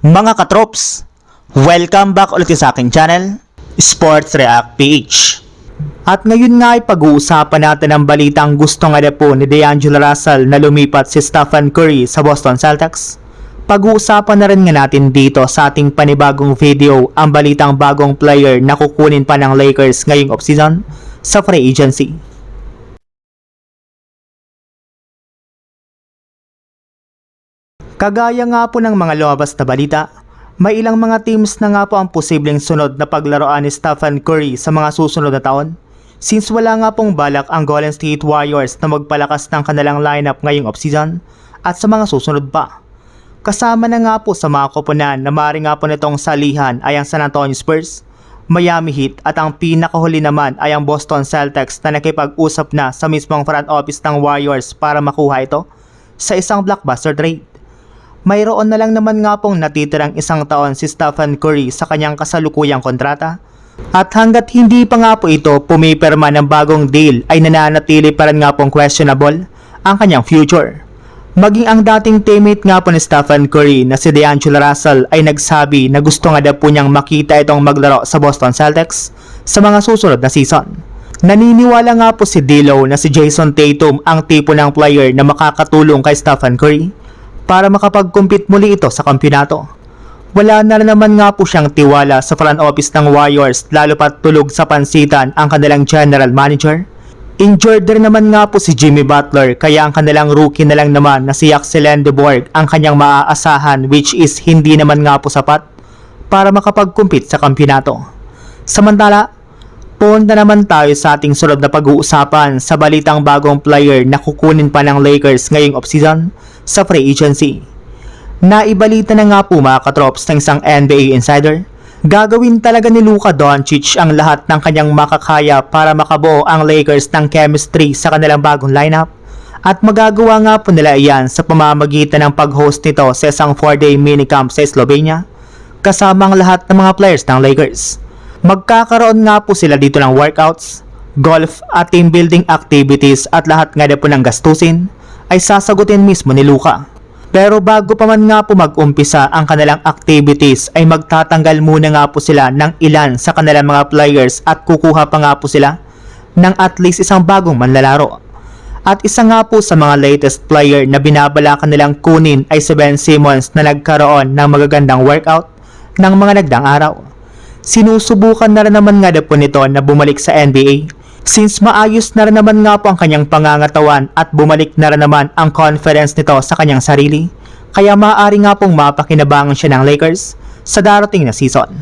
Mga katrops, welcome back ulit sa aking channel, Sports React PH. At ngayon nga ay pag-uusapan natin ang balitang gusto nga po ni D'Angelo Russell na lumipat si Stephen Curry sa Boston Celtics. Pag-uusapan na rin nga natin dito sa ating panibagong video ang balitang bagong player na kukunin pa ng Lakers ngayong offseason sa free agency. Kagaya nga po ng mga lumabas na balita, may ilang mga teams na nga po ang posibleng sunod na paglaruan ni Stephen Curry sa mga susunod na taon, since wala nga pong balak ang Golden State Warriors na magpalakas ng kanilang lineup ngayong offseason at sa mga susunod pa. Kasama na nga po sa mga koponan na maaari nga po nitong salihan ay ang San Antonio Spurs, Miami Heat at ang pinakahuli naman ay ang Boston Celtics na nakipag-usap na sa mismong front office ng Warriors para makuha ito sa isang blockbuster trade. Mayroon na lang naman nga pong natitirang isang taon si Stephen Curry sa kanyang kasalukuyang kontrata. At hanggat hindi pa nga po ito pumipirma ng bagong deal ay nananatili pa rin nga pong questionable ang kanyang future. Maging ang dating teammate nga po ni Stephen Curry na si D'Angelo Russell ay nagsabi na gusto nga daw po niyang makita itong maglaro sa Boston Celtics sa mga susunod na season. Naniniwala nga po si D'Lo na si Jason Tatum ang tipo ng player na makakatulong kay Stephen Curry para makapag-compete muli ito sa kampyonato. Wala na naman nga po siyang tiwala sa front office ng Warriors lalo pat tulog sa pansitan ang kanilang general manager. Injured rin naman nga po si Jimmy Butler kaya ang kanilang rookie na lang naman na si Axel Lendeborg ang kanyang maaasahan, which is hindi naman nga po sapat para makapag-compete sa kampyonato. Samantala, punta naman tayo sa ating sunod na pag-uusapan sa balitang bagong player na kukunin pa ng Lakers ngayong offseason sa free agency. Naibalita na nga po mga katrops ng isang NBA insider, gagawin talaga ni Luka Doncic ang lahat ng kanyang makakaya para makabuo ang Lakers ng chemistry sa kanilang bagong lineup at magagawa nga po nila iyan sa pamamagitan ng pag-host nito sa isang 4-day minicamp sa Slovenia kasama ang lahat ng mga players ng Lakers. Magkakaroon nga po sila dito ng workouts, golf at team building activities at lahat nga po ng gastusin ay sasagutin mismo ni Luka. Pero bago pa man nga po mag-umpisa ang kanilang activities ay magtatanggal muna nga po sila ng ilan sa kanilang mga players at kukuha pa nga po sila ng at least isang bagong manlalaro. At isa nga po sa mga latest player na binabalakan nilang kunin ay si Ben Simmons na nagkaroon ng magagandang workout ng mga nagdaang araw. Sinusubukan na rin naman nga po nito na bumalik sa NBA since maayos na rin naman nga po ang kanyang pangangatawan at bumalik na rin naman ang confidence nito sa kanyang sarili, kaya maaari nga pong mapakinabangan siya ng Lakers sa darating na season.